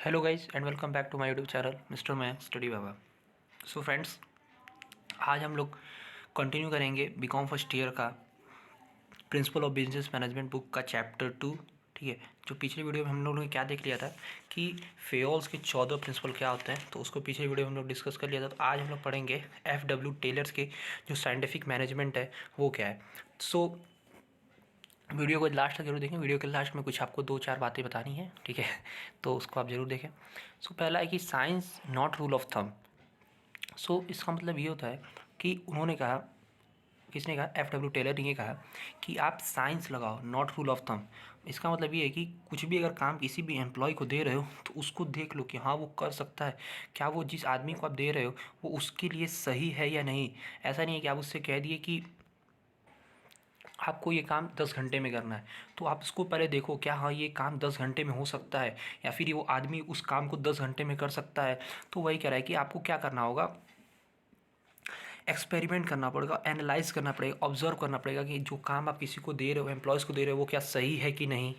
Hello guys and welcome back to my YouTube channel mister मैं study बाबा। So friends, आज हम लोग कंटिन्यू करेंगे बीकॉम फर्स्ट ईयर का principle of business management book का चैप्टर 2। ठीक है, जो पिछले वीडियो में हम लोगों ने क्या देख लिया था कि फेयोल्स के 14 प्रिंसिपल क्या होते हैं, तो उसको पिछले वीडियो में हम लोग डिस्कस कर लिया था। तो आज हम लोग पढ़ेंगे FW टेलर्स के जो साइंटिफिक मैनेजमेंट है वो क्या है। सो वीडियो को लास्ट तक जरूर देखें। वीडियो के लास्ट में कुछ आपको 2-4 बातें बतानी है, ठीक है, तो उसको आप ज़रूर देखें। सो पहला है कि science not rule of thumb. So इसका मतलब ये होता है कि उन्होंने कहा, किसने कहा, FW टेलर ने ये कहा कि आप साइंस लगाओ, नॉट रूल ऑफ थंब। इसका मतलब ये है कि कुछ भी अगर काम किसी भी एम्प्लॉय को दे रहे हो तो उसको देख लो कि हाँ वो कर सकता है, क्या वो जिस आदमी को आप दे रहे हो वो उसके लिए सही है या नहीं। ऐसा नहीं है कि आप उससे कह दिए कि आपको ये काम 10 घंटे में करना है, तो आप उसको पहले देखो क्या हाँ ये काम 10 घंटे में हो सकता है या फिर वो आदमी उस काम को 10 घंटे में कर सकता है। तो वही कह रहा है कि आपको क्या करना होगा, एक्सपेरिमेंट करना पड़ेगा, एनालाइज करना पड़ेगा, ऑब्जर्व करना पड़ेगा कि जो काम आप किसी को दे रहे हो, एम्प्लॉयज़ को दे रहे हो, वो क्या सही है कि नहीं।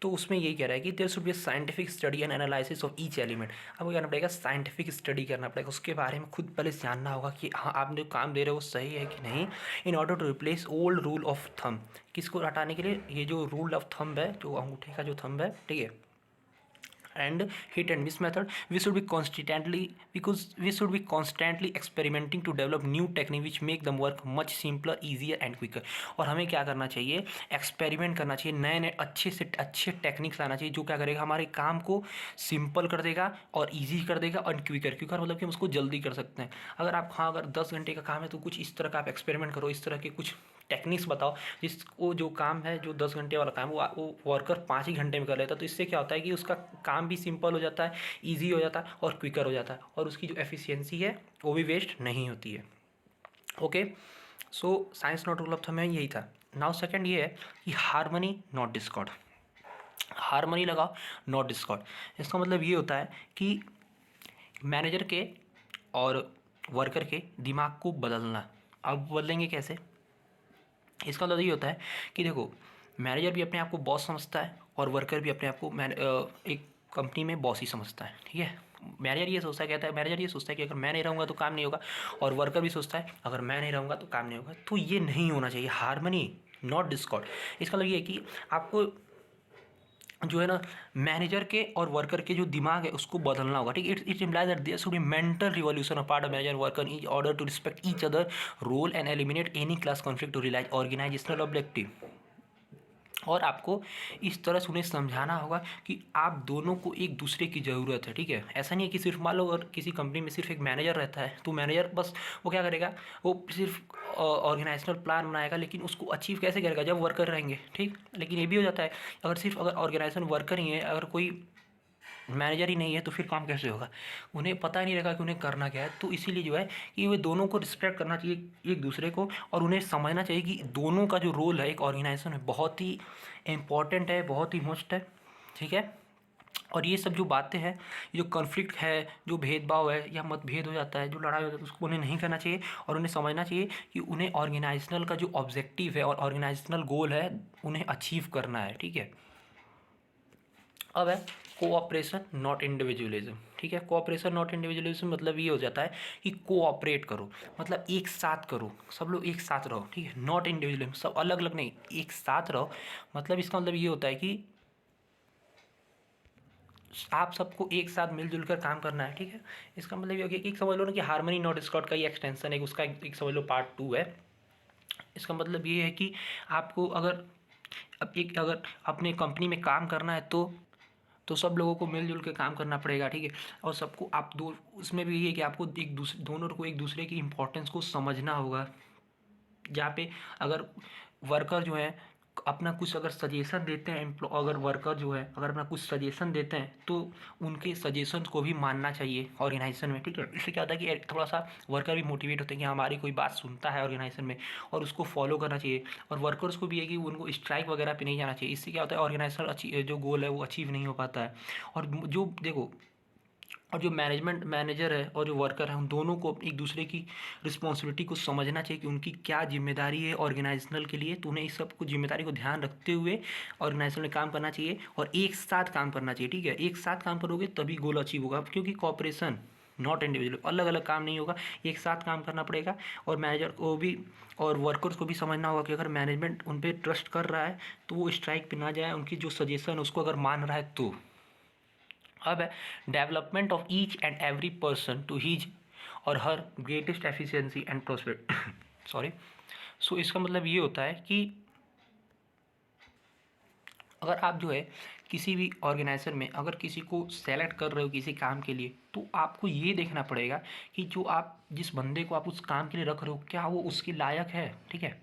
तो उसमें यही कह रहा है कि there should be scientific study and analysis of each element. आपको करना पड़ेगा, साइंटिफिक स्टडी करना पड़ेगा, उसके बारे में खुद पहले जानना होगा कि हाँ आप जो काम दे रहे हो वो सही है कि नहीं, in order to replace old rule of thumb. किसको हटाने के लिए, ये जो रूल ऑफ थंब है, जो अंगूठे का जो थंब है, ठीक है, and hit and miss method. We should be constantly, because we should be constantly experimenting to develop new technique which make them work much simpler, easier and quicker. और हमें क्या करना चाहिए, एक्सपेरिमेंट करना चाहिए, नए नए अच्छे से अच्छे टेक्निक्स लाना चाहिए जो क्या करेगा, हमारे काम को सिंपल कर देगा और ईजी कर देगा और क्विकर। क्विकर मतलब कि हम उसको जल्दी कर सकते हैं। अगर आप, हाँ अगर 10 घंटे का काम है तो कुछ इस तरह का आप एक्सपेरिमेंट करो, इस तरह के कुछ टेक्निक्स बताओ जिसको, जो काम है जो 10 घंटे वाला काम वो वर्कर 5 ही घंटे में कर लेता है। तो इससे क्या होता है कि उसका काम भी सिंपल हो जाता है, ईजी हो जाता है और क्विकर हो जाता है, और उसकी जो एफिशिएंसी है वो भी वेस्ट नहीं होती है। Okay, so science not rule of thumb में यही था। नाउ सेकंड ये है कि हारमनी नॉट डिस्कॉर्ड। हारमनी लगाओ, नॉट डिस्कॉर्ड। इसका मतलब ये होता है कि मैनेजर के और वर्कर के दिमाग को बदलना। अब बदलेंगे कैसे, इसका मतलब ये होता है कि देखो, मैनेजर भी अपने आप को बॉस समझता है और वर्कर भी अपने आप को एक कंपनी में बॉस ही समझता है, ठीक है। मैनेजर ये सोचता है, कहता है, मैनेजर ये सोचता है कि अगर मैं नहीं रहूँगा तो काम नहीं होगा, और वर्कर भी सोचता है अगर मैं नहीं रहूँगा तो काम नहीं होगा। तो ये नहीं होना चाहिए, हारमनी नॉट डिस्कॉर्ड। इसका मतलब ये है कि आपको जो है ना, मैनेजर के और वर्कर के जो दिमाग है उसको बदलना होगा, ठीक है। It implies that there should be mental revolution of part of manager worker in order to respect each other role and eliminate any class conflict to realize organizational objective. और आपको इस तरह से उन्हें समझाना होगा कि आप दोनों को एक दूसरे की ज़रूरत है, ठीक है। ऐसा नहीं है कि सिर्फ मान लो अगर किसी कंपनी में सिर्फ एक मैनेजर रहता है तो मैनेजर बस वो क्या करेगा, वो सिर्फ ऑर्गेनाइजेशनल प्लान बनाएगा, लेकिन उसको अचीव कैसे करेगा जब वर्कर रहेंगे, ठीक। लेकिन ये भी हो जाता है, अगर ऑर्गेनाइजेशन वर्कर ही है, अगर कोई मैनेजर ही नहीं है तो फिर काम कैसे होगा, उन्हें पता ही नहीं रहेगा कि उन्हें करना क्या है। तो इसीलिए जो है कि वे दोनों को रिस्पेक्ट करना चाहिए एक दूसरे को, और उन्हें समझना चाहिए कि दोनों का जो रोल है एक ऑर्गेनाइजेशन में बहुत ही इम्पॉर्टेंट है, बहुत ही मस्ट है, ठीक है। और ये सब जो बातें हैं, ये जो कॉन्फ्लिक्ट है, जो भेदभाव है या मतभेद हो जाता है, जो लड़ाई हो जाता है, उसको उन्हें नहीं करना चाहिए, और उन्हें समझना चाहिए कि उन्हें ऑर्गेनाइजेशनल का जो ऑब्जेक्टिव है और ऑर्गेनाइजेशनल गोल है उन्हें अचीव करना है, ठीक है। अब है कोऑपरेशन नॉट इंडिविजुअलिज्म, ठीक है। कोऑपरेशन नॉट इंडिविजुअलिज्म मतलब ये हो जाता है कि कोऑपरेट करो, मतलब एक साथ करो, सब लोग एक साथ रहो, ठीक है। नॉट इंडिविजुअलिज्म, सब अलग अलग नहीं, एक साथ रहो। मतलब इसका मतलब ये होता है कि आप सबको एक साथ मिलजुल कर काम करना है, ठीक है। इसका मतलब ये हो गया कि एक समझ लो ना कि हार्मनी नॉट डिस्कॉर्ड का ये एक्सटेंशन है, उसका एक समझ लो पार्ट 2 है। इसका मतलब ये है कि आपको अगर अगर अपने कंपनी में काम करना है तो सब लोगों को मिलजुल के काम करना पड़ेगा, ठीक है। और सबको आप दो, उसमें भी ये है कि आपको एक दूसरे, दोनों को एक दूसरे की इम्पोर्टेंस को समझना होगा। जहाँ पे अगर वर्कर जो है अपना कुछ अगर सजेशन देते हैं, अगर वर्कर जो है अगर अपना कुछ सजेशन देते हैं तो उनके सजेशन को भी मानना चाहिए ऑर्गेनाइजेशन में, ठीक है। इससे क्या होता है कि थोड़ा सा वर्कर भी मोटिवेट होते हैं कि हमारी कोई बात सुनता है ऑर्गेनाइजेशन में, और उसको फॉलो करना चाहिए। और वर्कर्स को भी है कि उनको स्ट्राइक वगैरह पे नहीं जाना चाहिए। इससे क्या होता है, ऑर्गेनाइजेशन जो गोल है वो अचीव नहीं हो पाता है। और जो देखो, और जो मैनेजर है और जो वर्कर है उन दोनों को एक दूसरे की रिस्पॉन्सिबिलिटी को समझना चाहिए कि उनकी क्या जिम्मेदारी है ऑर्गेनाइजेशनल के लिए। तो उन्हें इस सब को जिम्मेदारी को ध्यान रखते हुए ऑर्गेनाइजेशन में काम करना चाहिए और एक साथ काम करना चाहिए। ठीक है, एक साथ काम करोगे तभी गोल अचीव होगा, क्योंकि कॉपरेशन नॉट इंडिविजुअल, अलग अलग काम नहीं होगा, एक साथ काम करना पड़ेगा। और मैनेजर को भी और वर्कर्स को भी समझना होगा कि अगर मैनेजमेंट उन पर ट्रस्ट कर रहा है तो वो स्ट्राइक पे ना जाए, उनकी जो सजेशन है उसको अगर मान रहा है तो। अब है development of each and every person to his और हर greatest efficiency and prosperity sorry. So इसका मतलब ये होता है कि अगर आप जो है किसी भी ऑर्गेनाइजेशन में अगर किसी को सेलेक्ट कर रहे हो किसी काम के लिए, तो आपको ये देखना पड़ेगा कि जो आप जिस बंदे को आप उस काम के लिए रख रहे हो क्या वो उसके लायक है। ठीक है,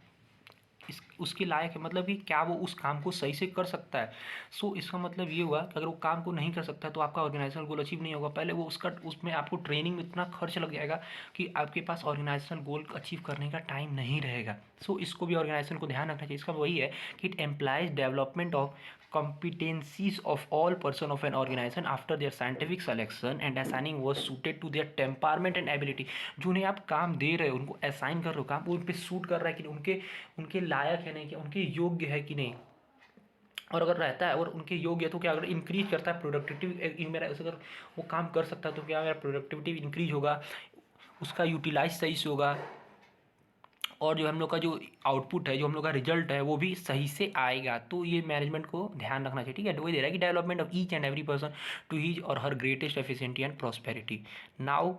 उसके लायक है मतलब कि क्या वो उस काम को सही से कर सकता है। सो इसका मतलब ये हुआ कि अगर वो काम को नहीं कर सकता तो आपका ऑर्गेनाइजेशनल गोल अचीव नहीं होगा। पहले वो उसका उसमें आपको ट्रेनिंग में इतना खर्च लग जाएगा कि आपके पास ऑर्गेनाइजेशनल गोल अचीव करने का टाइम नहीं रहेगा। सो इसको भी ऑर्गेनाइजेशन को ध्यान रखना चाहिए। इसका वही है कि it implies development of competencies of all person of an organization after their scientific selection and assigning was suited to their temperament and ability। जो उन्हें आप काम दे रहे हो, उनको असाइन कर रहे हो काम, वो उन पर सूट कर रहा है कि उनके उनके लायक है नहीं, कि उनके योग्य है कि नहीं। और अगर रहता है और उनके योग्य है तो क्या अगर इंक्रीज करता है प्रोडक्टिविटी मेरा, अगर वो काम कर सकता है तो क्या मेरा प्रोडक्टिविटी इंक्रीज होगा, उसका यूटिलाइज सही से होगा, और जो हम लोग का जो आउटपुट है, जो हम लोग का रिजल्ट है वो भी सही से आएगा। तो ये मैनेजमेंट को ध्यान रखना चाहिए। ठीक है, वही दे रहा है कि development of each and every person to his और हर greatest efficiency and prosperity. Now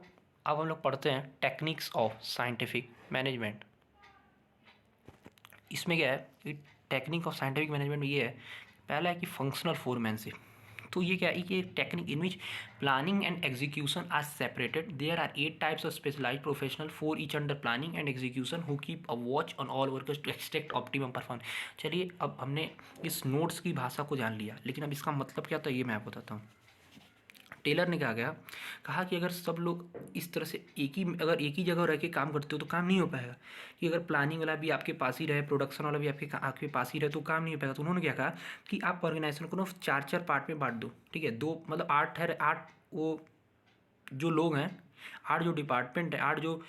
अब हम लोग पढ़ते हैं टेक्निक्स ऑफ साइंटिफिक मैनेजमेंट। इसमें क्या है कि टेक्निक ऑफ साइंटिफिक मैनेजमेंट में ये है, पहला है कि फंक्शनल फोरमैनशिप। तो ये क्या है कि technique in which planning and execution are separated. There are 8 types of specialized professional for each under planning and execution who keep a watch on all workers to extract optimum performance. चलिए अब हमने इस notes की भाषा को जान लिया, लेकिन अब इसका मतलब क्या था ये मैं आपको बताता हूँ। टेलर ने कहा कहा कि अगर सब लोग इस तरह से अगर एक ही जगह रह के काम करते हो तो काम नहीं हो पाएगा। कि अगर प्लानिंग वाला भी आपके पास ही रहे, प्रोडक्शन वाला भी आपके पास ही रहे तो काम नहीं हो पाएगा। तो उन्होंने क्या कहा कि आप ऑर्गेनाइजेशन को ना 4-4 पार्ट में बांट दो। ठीक है, दो मतलब 8 है, 8 वो जो लोग हैं, 8 जो डिपार्टमेंट है, 8 जो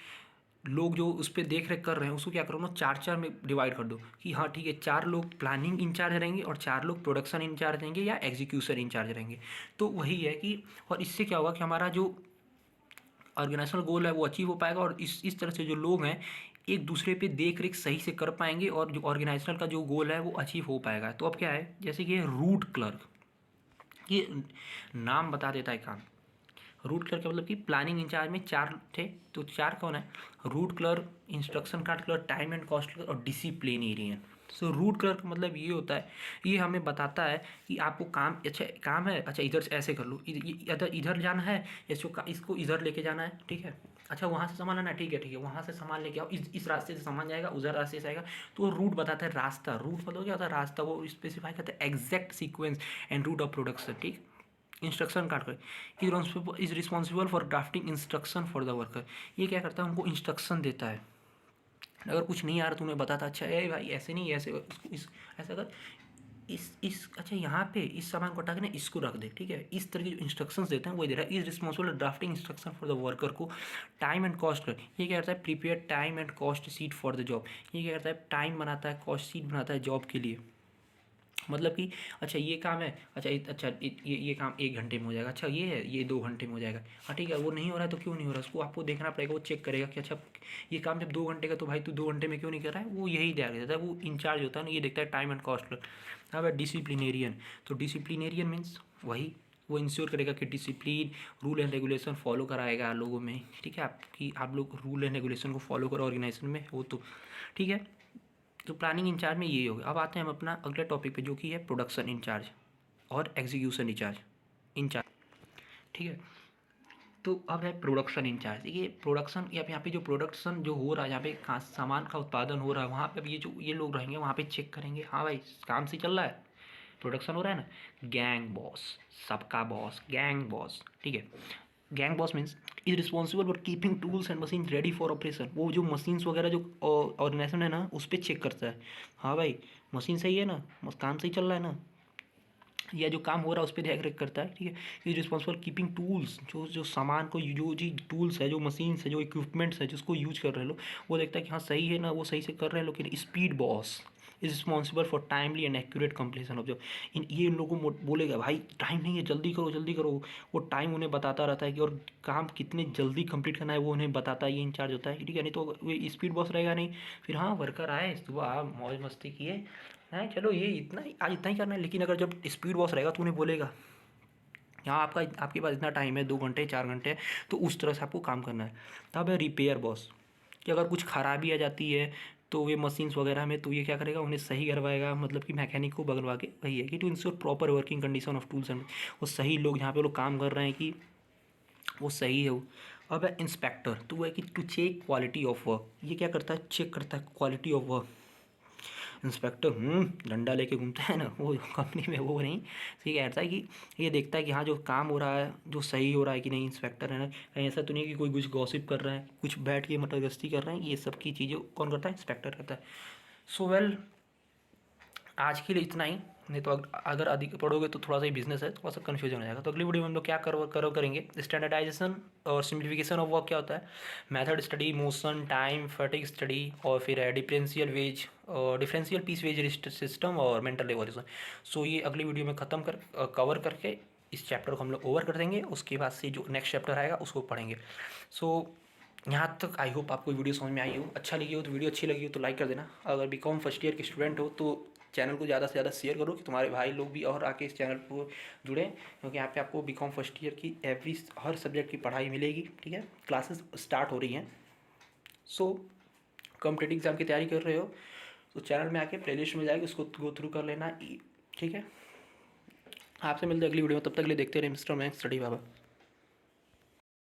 लोग जो उस पर देख रेख कर रहे हैं उसको क्या करो ना 4-4 में डिवाइड कर दो। कि हाँ ठीक है, 4 लोग प्लानिंग इंचार्ज रहेंगे और 4 लोग प्रोडक्शन इंचार्ज रहेंगे या एग्जीक्यूशन इंचार्ज रहेंगे। तो वही है कि और इससे क्या होगा कि हमारा जो ऑर्गेनाइजेशनल गोल है वो अचीव हो पाएगा, और इस तरह से जो लोग हैं एक दूसरे पे देख रेख सही से कर पाएंगे और जो ऑर्गेनाइजेशनल का जो गोल है वो अचीव हो पाएगा। तो अब क्या है, जैसे कि रूट क्लर्क, ये नाम बता देता है काम। रूट क्लर्क का मतलब कि प्लानिंग इंचार्ज में 4 थे, तो 4 कौन है, root clerk, instruction card clerk, time and cost clerk और डिसिप्लिनेरियन। सो रूट क्लर्क मतलब ये होता है, ये हमें बताता है कि आपको काम अच्छा काम है, अच्छा इधर से ऐसे कर लो, इधर इधर जाना है, इसको इधर लेके जाना है। ठीक है, अच्छा वहाँ से सामान लाना है, ठीक है वहाँ से सामान लेके आओ, इस रास्ते से सामान जाएगा, उधर रास्ते से आएगा। तो वो रूट बताता है, रास्ता। रूट मतलब क्या होता है, रास्ता। वो स्पेसिफाई करता है exact sequence and route of production. ठीक, instruction card clerk is responsible for drafting instruction for the worker. ये क्या करता है, उनको इंस्ट्रक्शन देता है। अगर कुछ नहीं आ रहा तो उन्हें बताता, अच्छा ए भाई ऐसे नहीं, ऐसे ऐसा कर, इस अच्छा यहाँ पे इस सामान को हटा के ना इसको रख दे। ठीक है, इस तरह के जो इंस्ट्रक्शंस देते हैं वो दे रहा है। Is responsible drafting instruction for the worker को टाइम एंड कॉस्ट कर। ये क्या करता है, prepare time and cost sheet for the job. ये क्या करता है, टाइम बनाता है, कॉस्ट शीट बनाता है जॉब के लिए। मतलब कि अच्छा ये काम है, अच्छा ये काम 1 घंटे में हो जाएगा, अच्छा ये है ये 2 घंटे में हो जाएगा। हाँ ठीक है, वो नहीं हो रहा है तो क्यों नहीं हो रहा है उसको आपको देखना पड़ेगा। वो चेक करेगा कि अच्छा ये काम जब 2 घंटे का तो भाई तू 2 घंटे में क्यों नहीं कर रहा है, वो यही ध्यान देता है। वो इंचार्ज होता है ना, ये देखता है टाइम एंड कॉस्ट। अब है डिसिप्लिनेरियन। तो डिसिप्लिनेरियन मीन्स वही, वो इंश्योर करेगा कि discipline rule and regulation follow कराएगा लोगों में। ठीक है, आपकी आप लोग रूल एंड रेगुलेशन को फॉलो करो ऑर्गेनाइजेशन में हो तो। ठीक है, तो प्लानिंग इंचार्ज में ये हो गया। अब आते हैं हम अपना अगले टॉपिक पे जो कि है प्रोडक्शन इंचार्ज और एग्जीक्यूशन इंचार्ज। ठीक है, तो अब है प्रोडक्शन इंचार्ज। ये प्रोडक्शन यहाँ पे जो प्रोडक्शन जो हो रहा है, यहाँ पे सामान का उत्पादन हो रहा है, वहाँ पे अब ये लोग रहेंगे वहाँ पे चेक करेंगे, हाँ भाई काम से चल रहा है, प्रोडक्शन हो रहा है ना। गैंग बॉस, सबका बॉस, गैंग बॉस। ठीक है, gang boss means is responsible for keeping tools and machine ready for operation. वो जो मशीन्स वगैरह जो ऑर्गेनाइजेशन है ना उस पर चेक करता है, हाँ भाई मशीन सही है ना, काम सही चल रहा है ना। या जो काम हो रहा है उस पर देख रेख करता है, ठीक है। इज रिस्पॉन्सिबल कीपिंग टूल्स, जो जो सामान को, जो जी टूल्स है, जो मशीन्स है, जो इक्विपमेंट्स है जिसको यूज कर रहे हैं लोग, वो देखता है कि हाँ सही है ना, वो सही से कर रहे हैं। लेकिन speed boss is responsible for timely and accurate completion of जो इन लोगों को बोलेगा भाई टाइम नहीं है, जल्दी करो जल्दी करो। वो टाइम उन्हें बताता रहता है कि और काम कितने जल्दी कंप्लीट करना है वो उन्हें बताता है, ये इंचार्ज होता है, ठीक है। नहीं तो वो स्पीड बॉस रहेगा नहीं, फिर हाँ वर्कर आए सुबह मौज मस्ती किए, हैं चलो ये इतना ही आज इतना ही करना है। लेकिन अगर जब स्पीड बॉस रहेगा तो उन्हें बोलेगा यहाँ आपके पास इतना टाइम है, 2 घंटे 4 घंटे, तो उस तरह से आपको काम करना है। तब है रिपेयर बॉस, कि अगर कुछ खराबी आ जाती है तो वे मशीन्स वगैरह में, तो ये क्या करेगा, उन्हें सही करवाएगा, मतलब कि मैकेनिक को बगलवा के, वही है कि to ensure proper working condition of tools and, वो सही लोग जहाँ पे लोग काम कर रहे हैं कि वो सही है वो। अब है इंस्पेक्टर, तो वो है कि to check quality of work, ये क्या करता है, चेक करता है क्वालिटी ऑफ वर्क। इंस्पेक्टर डंडा लेके घूमता है ना वो कंपनी में, वो नहीं, तो ये कहता है कि ये देखता है कि हाँ जो काम हो रहा है जो सही हो रहा है कि नहीं। इंस्पेक्टर है ना, कहीं ऐसा तो नहीं कि कोई कुछ गॉसिप कर रहा है, कुछ बैठ के मटरगस्ती कर रहे हैं, ये सब की चीज़ें कौन करता है, इंस्पेक्टर करता है। सो वेल, आज के लिए इतना ही। नहीं तो अगर अधिक पढ़ोगे तो थोड़ा सा ही बिजनेस है, थोड़ा सा कन्फ्यूजन हो जाएगा। तो अगली वीडियो में हम लोग क्या करेंगे, स्टैंडर्डाइजेशन और सिंप्लीफिकेशन ऑफ वर्क क्या होता है, method study, motion time fatigue study, और फिर है डिफरेंशियल वेज और डिफरेंशियल पीस वेज सिस्टम और मेंटल एवोल्यूशन। सो ये अगली वीडियो में कवर करके इस चैप्टर को हम लोग ओवर कर देंगे। उसके बाद से जो नेक्स्ट चैप्टर आएगा उसको पढ़ेंगे। सो यहाँ तक आई होप आपको वीडियो समझ में आई हो। अच्छा लगी हो तो वीडियो अच्छी लगी हो तो लाइक कर देना। अगर बीकॉम फर्स्ट ईयर के स्टूडेंट हो तो चैनल को ज़्यादा से ज़्यादा शेयर करो कि तुम्हारे भाई लोग भी और आके इस चैनल को जुड़ें, क्योंकि यहाँ पे आपको बीकॉम फर्स्ट ईयर की हर सब्जेक्ट की पढ़ाई मिलेगी, ठीक है। क्लासेस स्टार्ट हो रही हैं। सो कॉम्पिटेटिव एग्जाम की तैयारी कर रहे हो तो चैनल में आके प्लेलिस्ट में जाएगी, उसको गो थ्रू कर लेना, ठीक है। आपसे मिलते हैं अगली वीडियो में, तब तक के लिए देखते रहे मिस्टर मैक्स स्टडी बाबा।